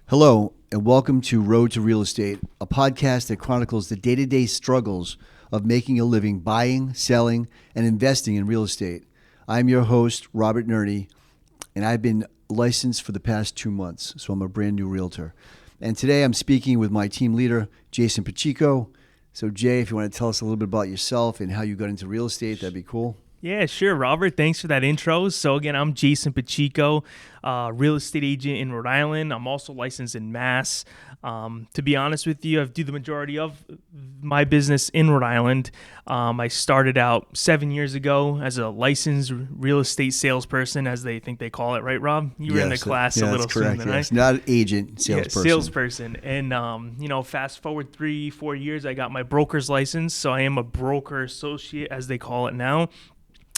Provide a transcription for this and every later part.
Hello, and welcome to Road to Real Estate, a podcast that chronicles the day-to-day struggles of making a living buying, selling, and investing in real estate. I'm your host, Robert Nerdy, and I've been licensed for the past 2 months, so I'm a brand new realtor. And today I'm speaking with my team leader, Jason Pacheco. So Jay, if you want to tell us a little bit about yourself and how you got into real estate, that'd be cool. Yeah, sure, Robert. Thanks for that intro. So again, I'm Jason Pacheco, real estate agent in Rhode Island. I'm also licensed in Mass. To be honest with you, I do the majority of my business in Rhode Island. I started out 7 years ago as a licensed real estate salesperson, as they think they call it, right, Rob? You were in the class a little correct, sooner than yes. Not agent, salesperson. Yeah, salesperson. And, fast forward 3-4 years, I got my broker's license. So I am a broker associate, as they call it now.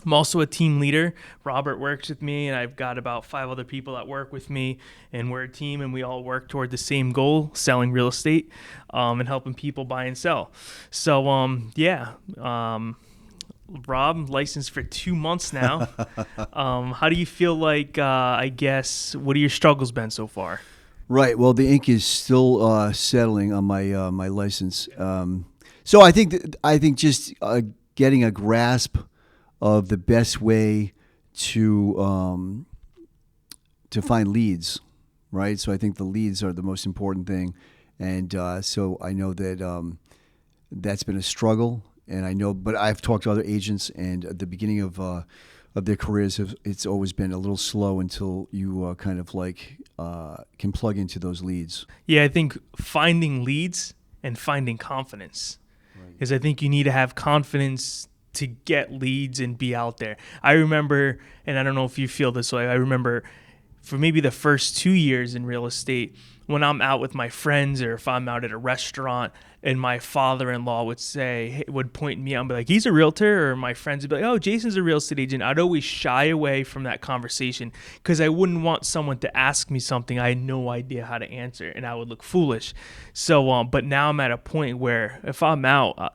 I'm also a team leader. Robert works with me, and I've got about 5 other people that work with me, and we're a team, and we all work toward the same goal, selling real estate and helping people buy and sell. So, Rob, licensed for 2 months now. How do you feel like, what are your struggles been so far? Right. Well, the ink is still settling on my license. So I think just getting a grasp of the best way to find leads, right? So I think the leads are the most important thing, and so I know that that's been a struggle, and I know, but I've talked to other agents, and at the beginning of their careers, it's always been a little slow until you can plug into those leads. Yeah, I think finding leads and finding confidence, because I think you need to have confidence to get leads and be out there. I remember, and I don't know if you feel this way, I remember for maybe the first 2 years in real estate, when I'm out with my friends or if I'm out at a restaurant and my father-in-law would point me out and be like, he's a realtor, or my friends would be like, oh, Jason's a real estate agent. I'd always shy away from that conversation because I wouldn't want someone to ask me something I had no idea how to answer, and I would look foolish. So, but now I'm at a point where if I'm out,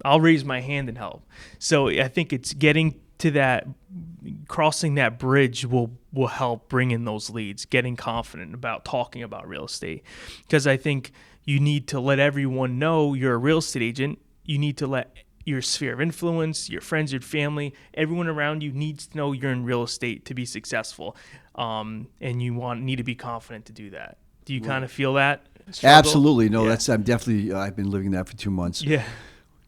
I'll raise my hand and help. So I think it's getting to that, crossing that bridge will help bring in those leads, getting confident about talking about real estate. Because I think you need to let everyone know you're a real estate agent. You need to let your sphere of influence, your friends, your family, everyone around you needs to know you're in real estate to be successful. And you need to be confident to do that. Do you kind of feel that struggle? Absolutely. No, yeah. I've been living that for 2 months. Yeah.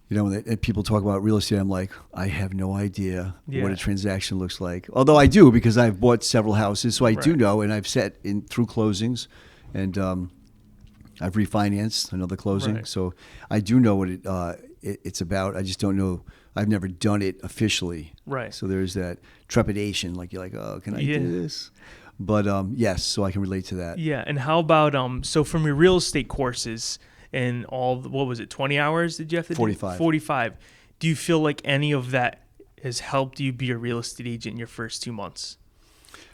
You know, when people talk about real estate, I'm like, I have no idea what a transaction looks like. Although I do, because I've bought several houses, so I do know, and I've sat in through closings, and I've refinanced another closing. Right. So I do know what it's about. I just don't know. I've never done it officially. Right. So there's that trepidation, like you're like, oh, can I do this? But yes, so I can relate to that. Yeah, and how about so from your real estate courses, and what was it, 20 hours did you have to 45. do? 45. Do you feel like any of that has helped you be a real estate agent in your first 2 months?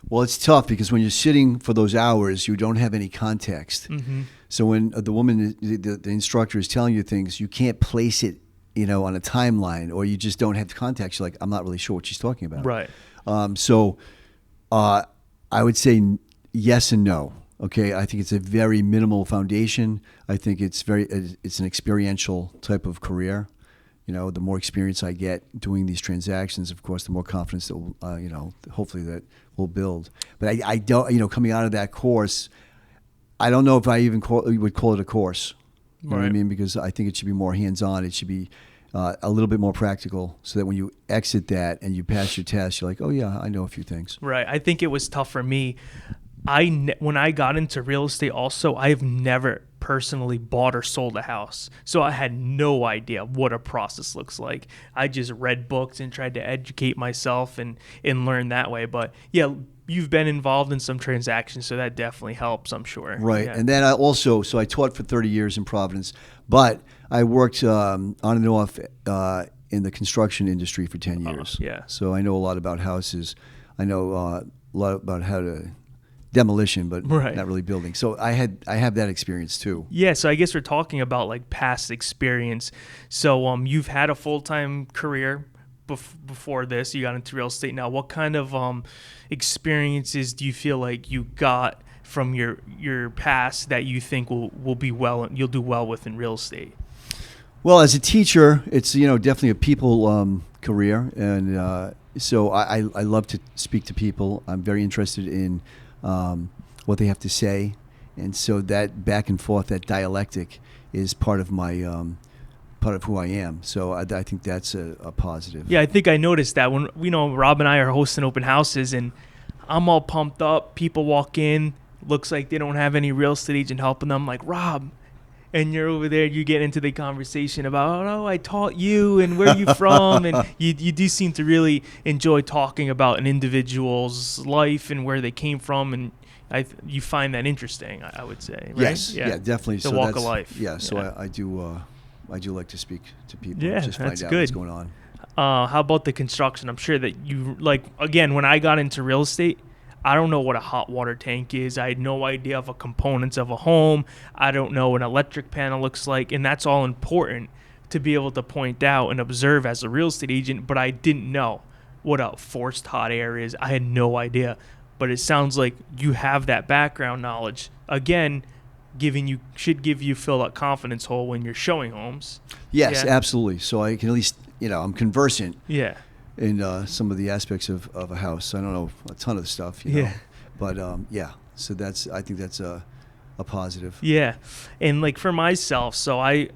Well, it's tough because when you're sitting for those hours, you don't have any context. Mm-hmm. So when the instructor is telling you things, you can't place it, on a timeline, or you just don't have the context. You're like, I'm not really sure what she's talking about. Right. So I would say yes and no. Okay, I think it's a very minimal foundation. I think it's an experiential type of career. The more experience I get doing these transactions, of course, the more confidence that will, hopefully that will build. But I don't, coming out of that course, I don't know if I even would call it a course. You know what I mean? Because I think it should be more hands-on. It should be a little bit more practical, so that when you exit that and you pass your test, you're like, oh yeah, I know a few things. Right. I think it was tough for me. When I got into real estate also, I've never personally bought or sold a house. So I had no idea what a process looks like. I just read books and tried to educate myself and learn that way. But yeah, you've been involved in some transactions, so that definitely helps, I'm sure. Right. Yeah. And then I taught for 30 years in Providence, but I worked on and off in the construction industry for 10 years. Yeah. So I know a lot about houses. I know a lot about how to demolition, but not really building. So I have that experience too. Yeah, so I guess we're talking about like past experience. So you've had a full-time career before this. You got into real estate. Now, what kind of experiences do you feel like you got from your past that you think will be well, you'll do well with in real estate? Well, as a teacher, it's definitely a people career, and so I love to speak to people. I'm very interested in what they have to say, and so that back and forth, that dialectic, is part of my part of who I am. So I think that's a positive. Yeah, I think I noticed that when Rob and I are hosting open houses, and I'm all pumped up. People walk in, looks like they don't have any real estate agent helping them. I'm like, Rob. And you're over there, you get into the conversation about, oh, I taught you, and where are you from? And you do seem to really enjoy talking about an individual's life and where they came from, and you find that interesting, I would say, right? Yes, yeah, definitely. The walk of life. Yeah, so I do like to speak to people. Yeah, just find that's out good. What's going on. How about the construction? I'm sure that you, like, again, when I got into real estate, I don't know what a hot water tank is. I had no idea of the components of a home. I don't know what an electric panel looks like. And that's all important to be able to point out and observe as a real estate agent. But I didn't know what a forced hot air is. I had no idea. But it sounds like you have that background knowledge. Again, should give you fill that confidence hole when you're showing homes. Yes, absolutely. So I can at least, I'm conversant. Yeah. In some of the aspects of a house. I don't know a ton of the stuff, know. But so I think that's a positive. Yeah. And like for myself, so I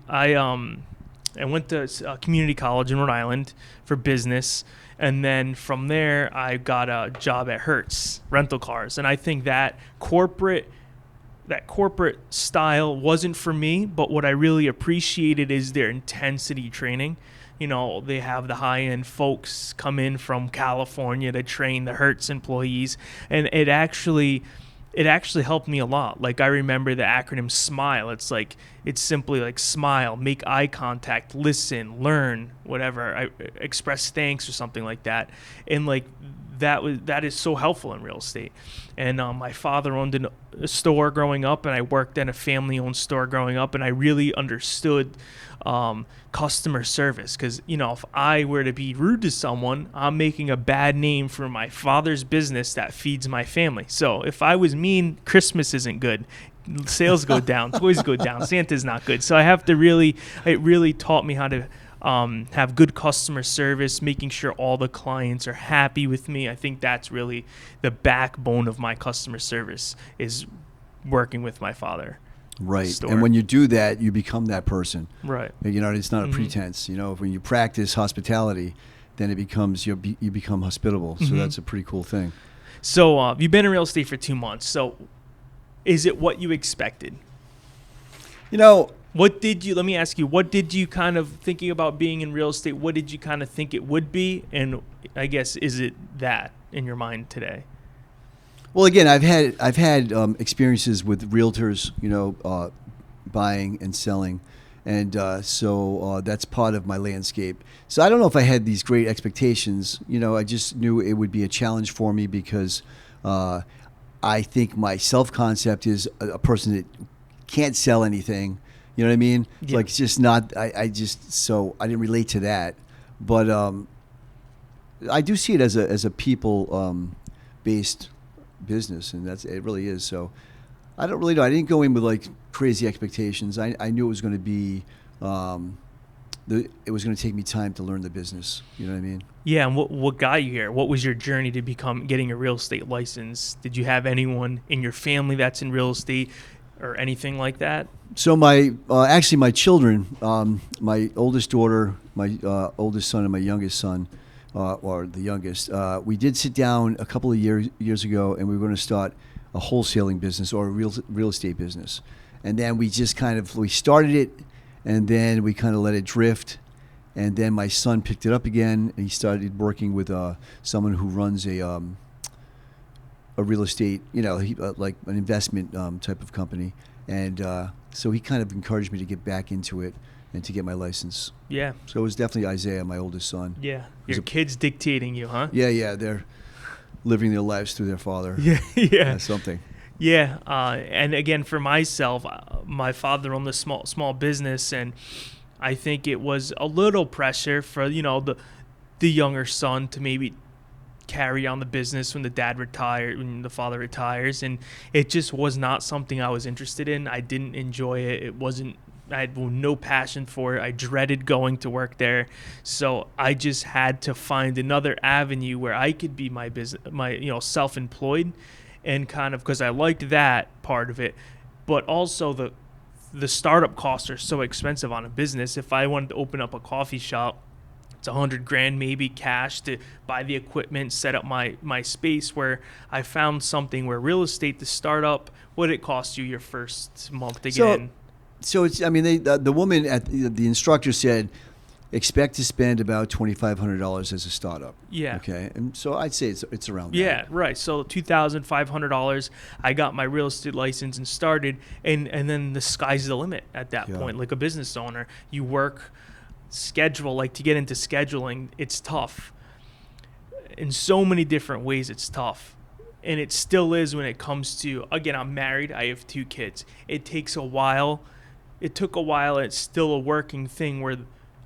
went to community college in Rhode Island for business, and then from there I got a job at Hertz rental cars, and I think that corporate style wasn't for me, but what I really appreciated is their intensity training. They have the high-end folks come in from California to train the Hertz employees, and it actually helped me a lot. Like, I remember the acronym SMILE. It's simply like smile, make eye contact, listen, learn, whatever, express thanks or something like that. And like that is so helpful in real estate. And my father owned a store growing up, and I worked in a family-owned store growing up, and I really understood customer service, because if I were to be rude to someone, I'm making a bad name for my father's business that feeds my family. So if I was mean, Christmas isn't good, sales go down, toys go down, Santa's not good. So it really taught me how to have good customer service, making sure all the clients are happy with me. I think that's really the backbone of my customer service, is working with my father. Right. Store. And when you do that, you become that person. Right. It's not a pretense. When you practice hospitality, then it becomes you become hospitable. So that's a pretty cool thing. So you've been in real estate for 2 months. So is it what you expected? What did you, let me ask you, what did you kind of, thinking about being in real estate, what did you kind of think it would be? And I guess, is it that in your mind today? Well, again, I've had experiences with realtors, buying and selling, and so that's part of my landscape. So I don't know if I had these great expectations. I just knew it would be a challenge for me, because I think my self-concept is a person that can't sell anything. You know what I mean? Yeah. Like, it's just not. So I didn't relate to that, but I do see it as a people based business, and it really is. So I don't really know. I didn't go in with like crazy expectations. I knew it was going to be it was going to take me time to learn the business. You know what I mean? Yeah. And what got you here? What was your journey to getting a real estate license? Did you have anyone in your family that's in real estate or anything like that? So my children, my oldest daughter, my oldest son, and my youngest son, or the youngest, we did sit down a couple of years ago, and we were going to start a wholesaling business or a real estate business. And then we just we started it, and then we kind of let it drift. And then my son picked it up again, and he started working with someone who runs a real estate, like an investment type of company. And so he kind of encouraged me to get back into it and to get my license. Yeah. So it was definitely Isaiah, my oldest son. Yeah. Your kids dictating you, huh? Yeah. They're living their lives through their father. Yeah. That's something. Yeah. And again, for myself, my father owned a small business, and I think it was a little pressure for, the younger son to maybe carry on the business when the father retires, and it just was not something I was interested in. I didn't enjoy it. I had no passion for it. I dreaded going to work there. So I just had to find another avenue where I could be self-employed, and kind of, because I liked that part of it, but also the startup costs are so expensive on a business. If I wanted to open up a coffee shop, it's $100,000 maybe cash to buy the equipment, set up my space. Where I found something where real estate to start up, what it costs you your first month to get in. So it's, I mean, the woman at the instructor said, expect to spend about $2,500 as a startup. Yeah. Okay. And so I'd say it's around that. Yeah, right. So $2,500, I got my real estate license and started, and then the sky's the limit at that point. Like a business owner, you work schedule, like to get into scheduling, it's tough. In so many different ways, it's tough. And it still is when it comes to, again, I'm married, I have 2 kids. It takes a while. It took a while. It's still a working thing where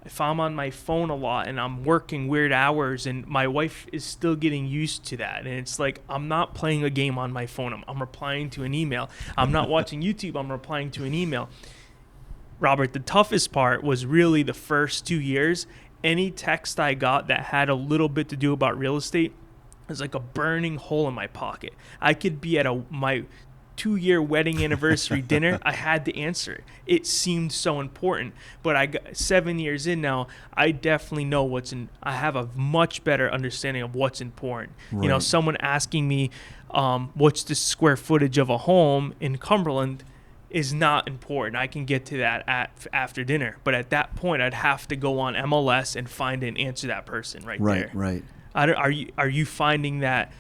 if I'm on my phone a lot and I'm working weird hours, and my wife is still getting used to that. And it's like, I'm not playing a game on my phone. I'm replying to an email. I'm not watching YouTube. I'm replying to an email. Robert, the toughest part was really the first 2 years. Any text I got that had a little bit to do about real estate was like a burning hole in my pocket. I could be at my 2-year wedding anniversary dinner. I had to answer it. It seemed so important. But I got 7 years in now, I definitely know I have a much better understanding of what's important. Right. You know, someone asking me, what's the square footage of a home in Cumberland is not important. I can get to that after dinner. But at that point, I'd have to go on MLS and find and answer that person right there. Right. Are you finding that?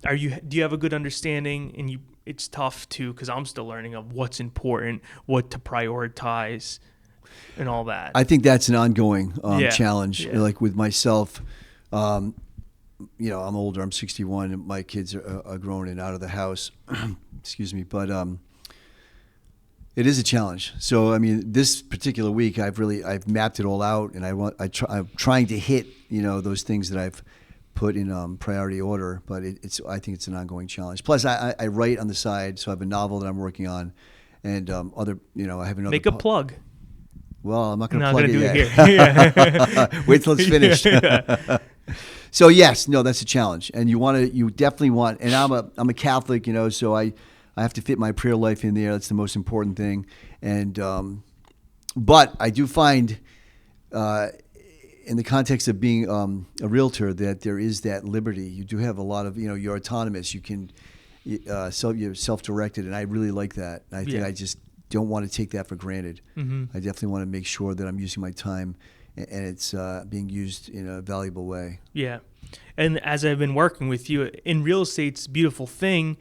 Do you have a good understanding? And it's tough too, because I'm still learning of what's important, what to prioritize, and all that. I think that's an ongoing challenge. Yeah. Like with myself, I'm older. I'm 61, and my kids are grown and out of the house. Excuse me, but it is a challenge. So I mean, this particular week, I've mapped it all out, and I'm trying to hit those things that I've put in priority order. But I think it's an ongoing challenge. Plus, I write on the side, so I have a novel that I'm working on, and I have another. Make a plug. Well, I'm not going to plug it yet. Here. Wait till it's finished. So yes, no, that's a challenge, and you definitely want. And I'm a Catholic, so I have to fit my prayer life in there. That's the most important thing. And but I do find, in the context of being a realtor, that there is that liberty. You do have a lot of, you're autonomous. You can you're self-directed, and I really like that. I think I just don't want to take that for granted. Mm-hmm. I definitely want to make sure that I'm using my time and it's being used in a valuable way. Yeah. And as I've been working with you in real estate, it's a beautiful thing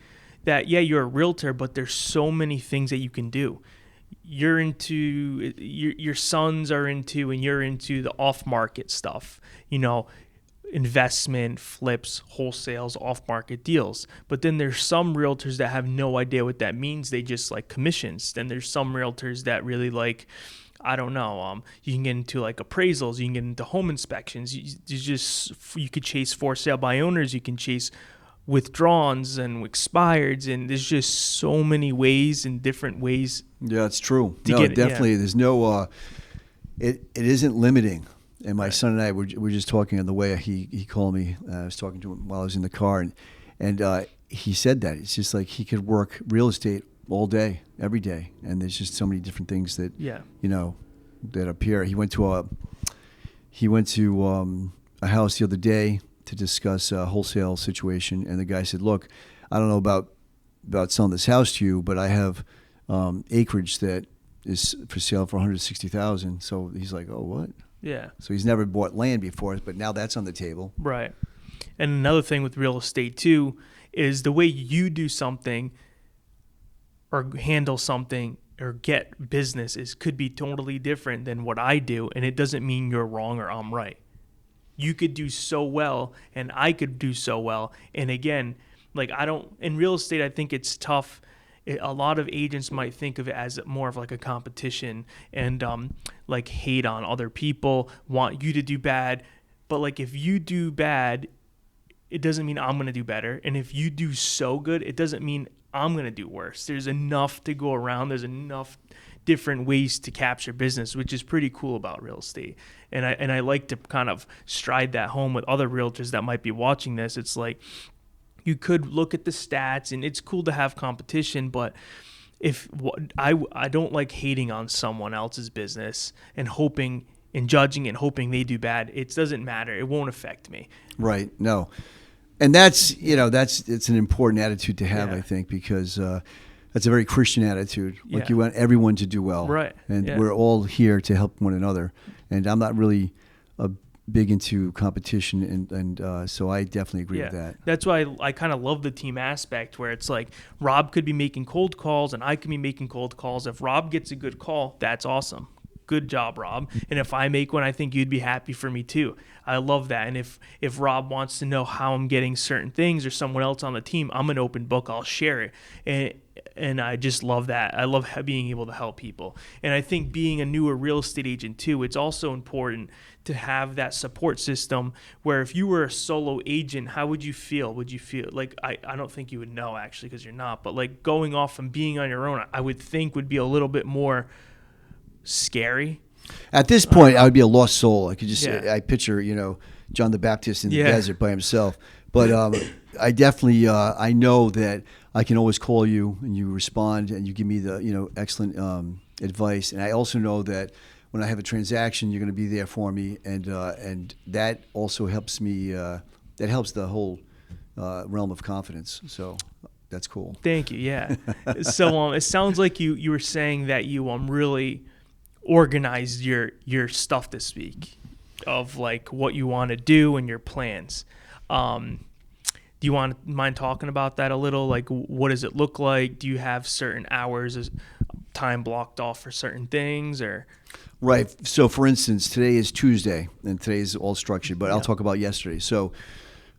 that, you're a realtor, but there's so many things that you can do. You're into, your sons are into, and you're into the off-market stuff, investment, flips, wholesales, off-market deals. But then there's some realtors that have no idea what that means. They just like commissions. Then there's some realtors that really like, I don't know, you can get into like appraisals, you can get into home inspections. You could chase for sale by owners, you can chase withdrawns and expireds, and there's just so many ways and different ways. Yeah, it's true. Definitely. There's no, it isn't limiting. And my son and I were just talking on the way. He called me. I was talking to him while I was in the car, and he said that it's just like he could work real estate all day, every day, and there's just so many different things that that appear. He went to a house the other day to discuss a wholesale situation, and the guy said, "Look, I don't know about selling this house to you, but I have acreage that is for sale for $160,000." So he's like, "Oh, what?" Yeah. So he's never bought land before, but now that's on the table. Right. And another thing with real estate too is the way you do something or handle something or get business could be totally different than what I do, and it doesn't mean you're wrong or I'm right. You could do so well, and I could do so well. And again, like in real estate, I think it's tough. A lot of agents might think of it as more of like a competition and like hate on other people, want you to do bad. But like if you do bad, it doesn't mean I'm going to do better. And if you do so good, it doesn't mean I'm going to do worse. There's enough to go around. There's enough different ways to capture business, which is pretty cool about real estate. And I like to kind of stride that home with other realtors that might be watching this. It's like, you could look at the stats, and it's cool to have competition, but I don't like hating on someone else's business and hoping and judging and hoping they do bad. It doesn't matter. It won't affect me. Right. No. And it's an important attitude to have, I think, because that's a very Christian attitude. Like you want everyone to do well. Right. And we're all here to help one another. And I'm not really big into competition, and so I definitely agree with that. That's why I kind of love the team aspect, where it's like Rob could be making cold calls and I could be making cold calls. If Rob gets a good call, that's awesome. Good job, Rob. And if I make one, I think you'd be happy for me too. I love that. And if Rob wants to know how I'm getting certain things, or someone else on the team, I'm an open book. I'll share it. And I just love that. I love being able to help people. And I think being a newer real estate agent too, it's also important to have that support system where if you were a solo agent, how would you feel? Would you feel like, I don't think you would know actually, because you're not, but like going off and being on your own, I would think would be a little bit more scary. At this point, I would be a lost soul. I could just, I picture, John the Baptist in the desert by himself. But I definitely, I know that I can always call you and you respond and you give me the, excellent advice. And I also know that when I have a transaction, you're going to be there for me. And that also helps me, that helps the whole realm of confidence. So that's cool. Thank you. Yeah. So it sounds like you were saying that you really organized your stuff this week, of like what you want to do and your plans. Do you mind talking about that a little? Like, what does it look like? Do you have certain hours as time blocked off for certain things, or? Right. So for instance, today is Tuesday and today is all structured, but I'll talk about yesterday. So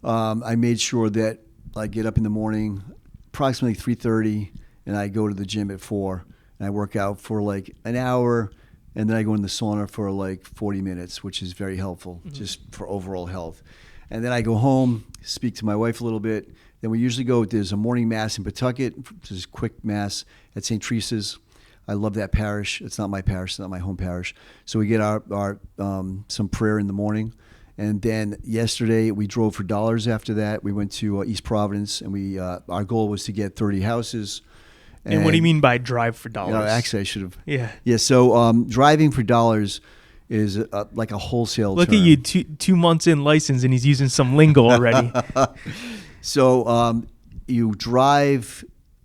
I made sure that I get up in the morning approximately 3:30 and I go to the gym at 4 and I work out for like an hour. And then I go in the sauna for like 40 minutes, which is very helpful just for overall health. And then I go home, speak to my wife a little bit. Then we usually there's a morning mass in Pawtucket, which is a quick mass at St. Teresa's. I love that parish. It's not my parish, it's not my home parish. So we get our some prayer in the morning. And then yesterday we drove for dollars after that. We went to East Providence, and our goal was to get 30 houses. And what do you mean by drive for dollars? Actually, I should have. Yeah. Yeah. So driving for dollars is like a wholesale Look term. at you, 2 months in license, and he's using some lingo already. So you drive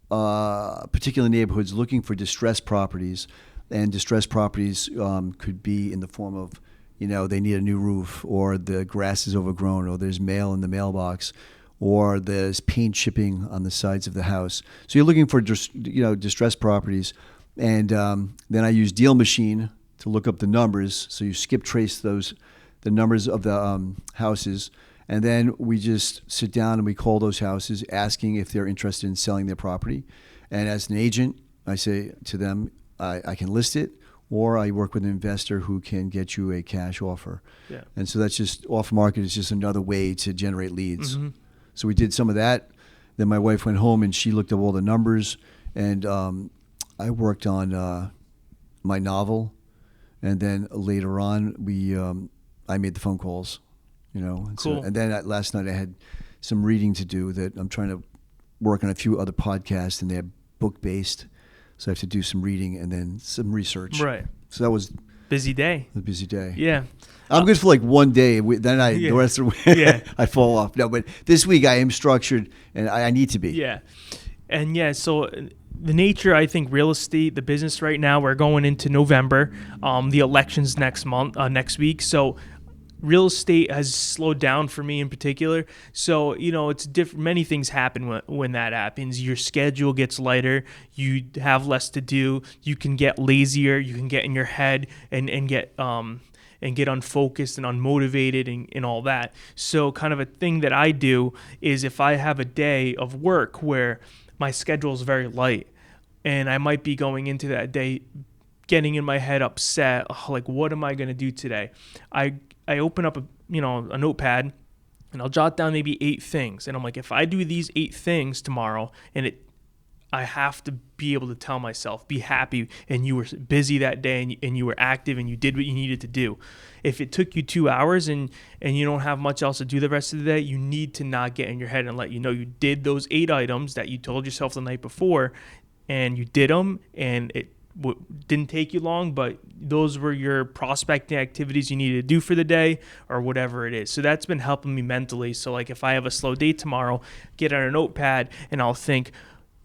particular neighborhoods looking for distressed properties, and distressed properties could be in the form of, they need a new roof, or the grass is overgrown, or there's mail in the mailbox, or there's paint chipping on the sides of the house. So you're looking for distressed properties, and then I use Deal Machine to look up the numbers. So you skip trace the numbers of the houses, and then we just sit down and we call those houses, asking if they're interested in selling their property. And as an agent, I say to them, I can list it, or I work with an investor who can get you a cash offer. Yeah. And so that's just off market. It's just another way to generate leads. Mm-hmm. So we did some of that. Then my wife went home and she looked up all the numbers, and I worked on my novel. And then later on, I made the phone calls, And cool. And then last night I had some reading to do that I'm trying to work on a few other podcasts, and they're book based, so I have to do some reading and then some research. Right. So that was busy day. A busy day. Yeah. I'm good for like one day. Then the rest of the week, I fall off. No, but this week I am structured, and I need to be. Yeah. And so the nature, I think, real estate, the business right now, we're going into November. The election's next week. So real estate has slowed down for me in particular. So, it's different. Many things happen when that happens. Your schedule gets lighter. You have less to do. You can get lazier. You can get in your head and get unfocused and unmotivated and all that. So kind of a thing that I do is, if I have a day of work where my schedule is very light and I might be going into that day getting in my head upset, like, what am I going to do today? I open up a notepad and I'll jot down maybe 8 things. And I'm like, if I do these 8 things tomorrow, I have to be able to tell myself, be happy, and you were busy that day, and you were active, and you did what you needed to do. If it took you 2 hours and you don't have much else to do the rest of the day, you need to not get in your head and let you know you did those 8 items that you told yourself the night before, and you did them, and it didn't take you long, but those were your prospecting activities you needed to do for the day or whatever it is. So that's been helping me mentally. So like if I have a slow day tomorrow, get on a notepad and I'll think,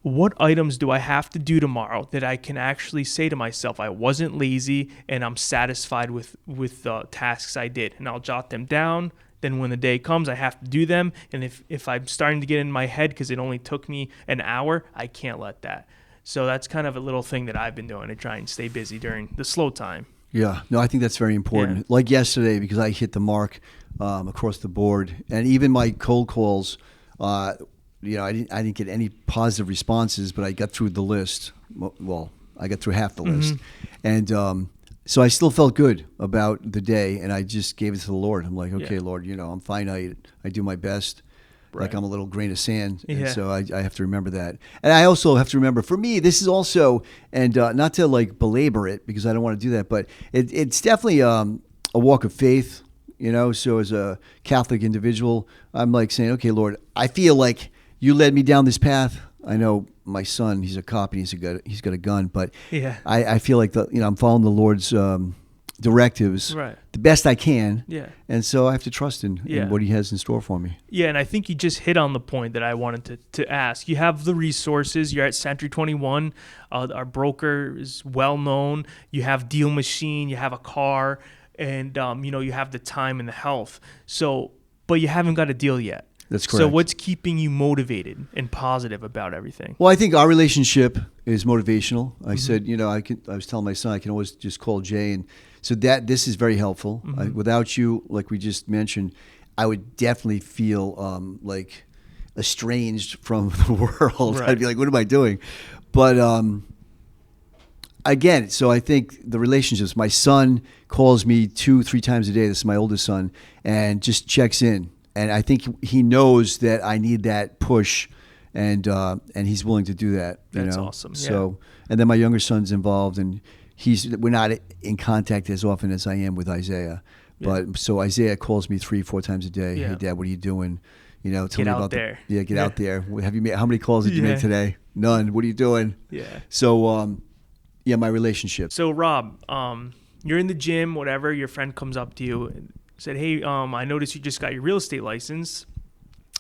what items do I have to do tomorrow that I can actually say to myself, I wasn't lazy and I'm satisfied with the tasks I did, and I'll jot them down. Then when the day comes, I have to do them. And if I'm starting to get in my head because it only took me an hour, I can't let that. So that's kind of a little thing that I've been doing to try and stay busy during the slow time. Yeah, no, I think that's very important. Yeah. Like yesterday, because I hit the mark across the board, and even my cold calls, I didn't get any positive responses, but I got through the list. Well, I got through half the list, and so I still felt good about the day, and I just gave it to the Lord. I'm like, okay, Lord, I'm finite. I do my best. Right. Like I'm a little grain of sand. And so I have to remember that. And I also have to remember, for me, this is also, and not to like belabor it because I don't want to do that, but it's definitely a walk of faith, So as a Catholic individual, I'm like saying, okay, Lord, I feel like you led me down this path. I know my son, he's a cop and he's got a gun, but I feel like I'm following the Lord's directives the best I can. Yeah. And so I have to trust in what he has in store for me. Yeah, and I think you just hit on the point that I wanted to ask. You have the resources. You're at Century 21. Our broker is well known. You have Deal Machine. You have a car. And, you have the time and the health. So, but you haven't got a deal yet. That's correct. So what's keeping you motivated and positive about everything? Well, I think our relationship is motivational. I said, I was telling my son I can always just call Jay, and so this is very helpful. Without you, like we just mentioned, I would definitely feel like estranged from the world. Right. I'd be like, what am I doing? But again, so I think the relationships. My son calls me 2-3 times a day. This is my oldest son, and just checks in. And I think he knows that I need that push, and he's willing to do that. That's awesome. Yeah. So, and then my younger son's involved, and we're not in contact as often as I am with Isaiah. Yeah. But so Isaiah calls me 3-4 times a day. Yeah. Hey, Dad, what are you doing? Tell me about there. Get out there. Have you made? How many calls did you make today? None. What are you doing? Yeah. So, my relationship. So Rob, you're in the gym, whatever. Your friend comes up to you and said, hey, I noticed you just got your real estate license.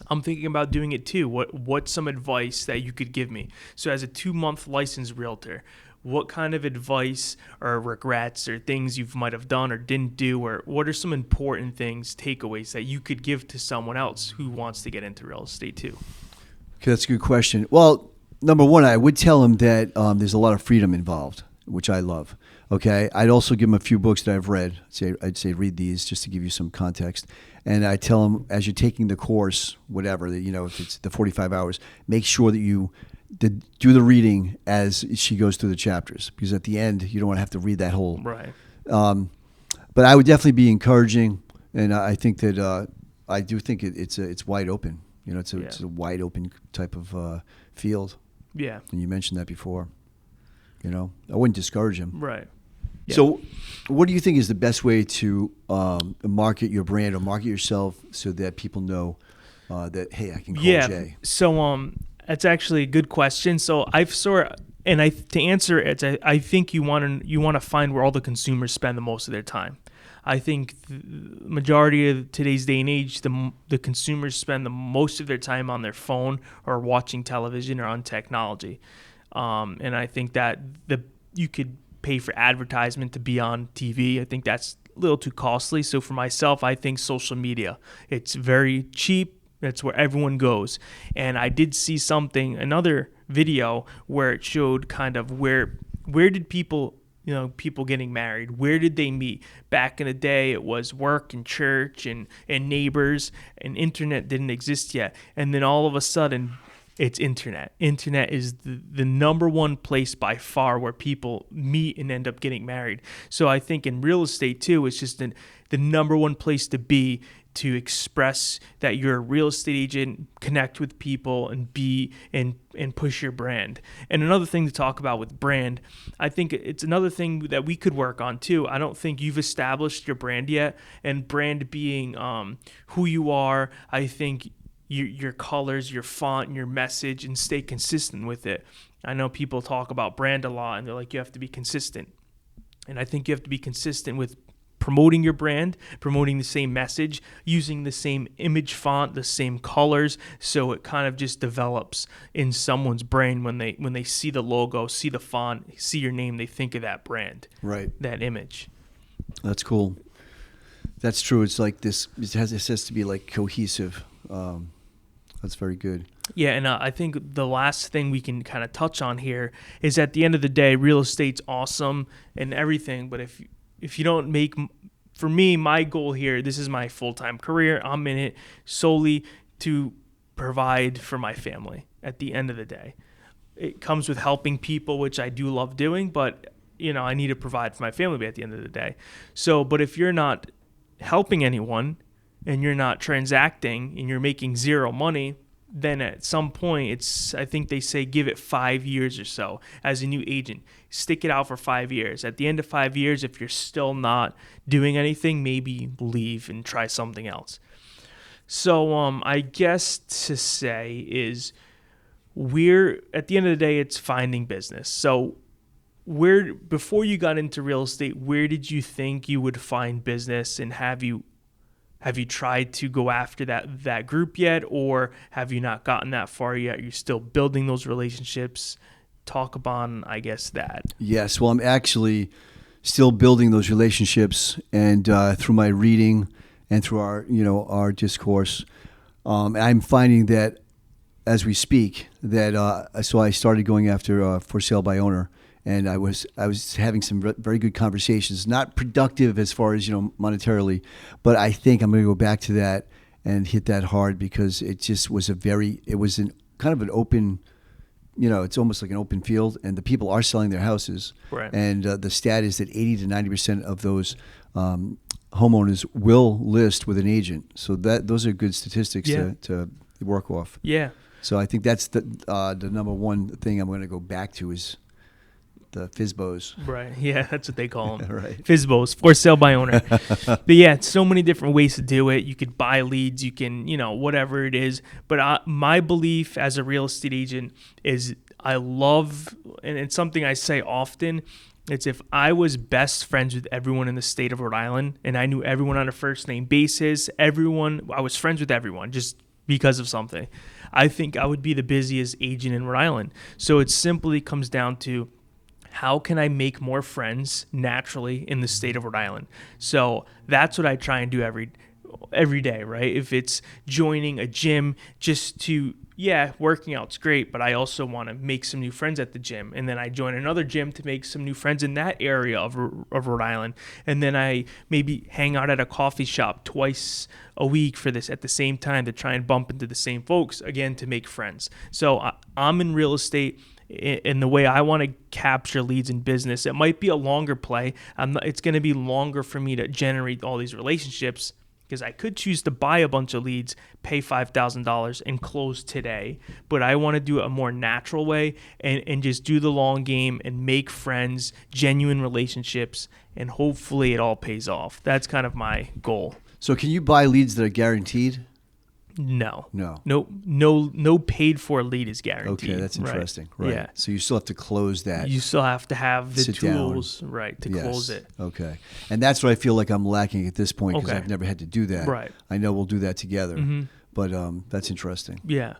I'm thinking about doing it too. What's some advice that you could give me? So as a 2-month licensed realtor, what kind of advice or regrets or things you might have done or didn't do, or what are some important things, takeaways that you could give to someone else who wants to get into real estate too? Okay, that's a good question. Well, number one, I would tell him that there's a lot of freedom involved, which I love. Okay, I'd also give him a few books that I've read. I'd say read these just to give you some context. And I tell him, as you're taking the course, whatever, if it's the 45 hours, make sure that you do the reading as she goes through the chapters, because at the end you don't want to have to read that whole. Right. But I would definitely be encouraging, and I think that I do think it's wide open. It's a wide open type of field. Yeah. And you mentioned that before. I wouldn't discourage him. Right. Yeah. So what do you think is the best way to market your brand or market yourself so that people know that, hey, I can call Jay? So that's actually a good question. So to answer it, I think you want to find where all the consumers spend the most of their time. I think the majority of today's day and age, the consumers spend the most of their time on their phone or watching television or on technology. And I think that you could pay for advertisement to be on TV. I think that's a little too costly. So for myself, I think social media, it's very cheap. That's where everyone goes. And I did see another video where it showed kind of where did people getting married, where did they meet? Back in the day, it was work and church and neighbors, and internet didn't exist yet. And then all of a sudden, it's internet. Internet is the number one place by far where people meet and end up getting married. So I think in real estate too, it's just the number one place to be to express that you're a real estate agent, connect with people, and be and push your brand. And another thing to talk about with brand, I think it's another thing that we could work on too. I don't think you've established your brand yet, and brand being who you are. I think your colors, your font, your message, and stay consistent with it. I know people talk about brand a lot, and they're like, you have to be consistent. And I think you have to be consistent with promoting your brand, promoting the same message, using the same image font, the same colors, so it kind of just develops in someone's brain when they see the logo, see the font, see your name, they think of that brand, right? That image. That's cool. That's true. It's like this. It has to be like cohesive. That's very good. Yeah, and I think the last thing we can kind of touch on here is at the end of the day, real estate's awesome and everything, but if you don't make, for me, my goal here, this is my full-time career. I'm in it solely to provide for my family at the end of the day. It comes with helping people, which I do love doing, but I need to provide for my family at the end of the day. So, but if you're not helping anyone and you're not transacting and you're making zero money, then at some point, I think they say give it 5 years or so as a new agent. Stick it out for 5 years. At the end of 5 years, if you're still not doing anything, maybe leave and try something else. So I guess to say is at the end of the day, it's finding business. So before you got into real estate, where did you think you would find business, and have you tried to go after that group yet, or have you not gotten that far yet? You're still building those relationships. Talk about, I guess, that. Yes. Well, I'm actually still building those relationships, and through my reading and through our discourse, I'm finding that as we speak, that so I started going after for sale by owner. And I was having some very good conversations, not productive as far as monetarily, but I think I'm going to go back to that and hit that hard, because it just was kind of an open, it's almost like an open field, and the people are selling their houses, right? And the stat is that 80 to 90% of those homeowners will list with an agent. So those are good statistics to work off. Yeah. So I think that's the number one thing I'm going to go back to is the FSBOs. Right. Yeah, that's what they call them. Right. FSBOs, for sale by owner. But yeah, so many different ways to do it. You could buy leads, you can, whatever it is. But my belief as a real estate agent is I love, and it's something I say often, it's if I was best friends with everyone in the state of Rhode Island and I knew everyone on a first name basis, I was friends with everyone just because of something, I think I would be the busiest agent in Rhode Island. So it simply comes down to, how can I make more friends naturally in the state of Rhode Island? So that's what I try and do every day, right? If it's joining a gym just to, working out's great, but I also want to make some new friends at the gym. And then I join another gym to make some new friends in that area of Rhode Island. And then I maybe hang out at a coffee shop twice a week for this at the same time to try and bump into the same folks, again, to make friends. So I'm in real estate. In the way I want to capture leads in business, it might be a longer play. It's going to be longer for me to generate all these relationships, because I could choose to buy a bunch of leads, pay $5,000 and close today. But I want to do it a more natural way and just do the long game and make friends, genuine relationships, and hopefully it all pays off. That's kind of my goal. So can you buy leads that are guaranteed? No paid for lead is guaranteed. Okay, that's interesting. Right. Yeah. So you still have to close that. You still have to have the Sit tools, down. right, to close it. Okay. And that's what I feel like I'm lacking at this point, because I've never had to do that. Right. I know we'll do that together. Mm-hmm. But that's interesting. Yeah.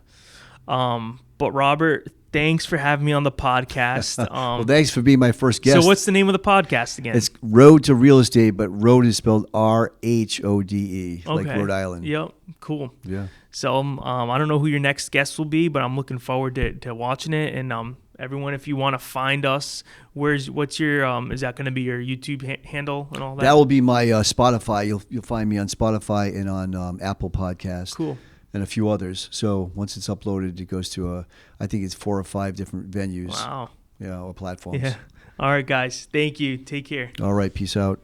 But Robert, thanks for having me on the podcast. Well, thanks for being my first guest. So what's the name of the podcast again? It's Road to Real Estate, but road is spelled RHODE, like Rhode Island. Yep. Cool. Yeah. So I don't know who your next guest will be, but I'm looking forward to watching it. And everyone, if you want to find us, what's your is that going to be your YouTube handle and all that? That will be my Spotify. You'll find me on Spotify and on Apple Podcasts. Cool. And a few others. So once it's uploaded, it goes to I think it's 4 or 5 different venues. Wow. Yeah, or platforms. Yeah. All right, guys. Thank you. Take care. All right. Peace out.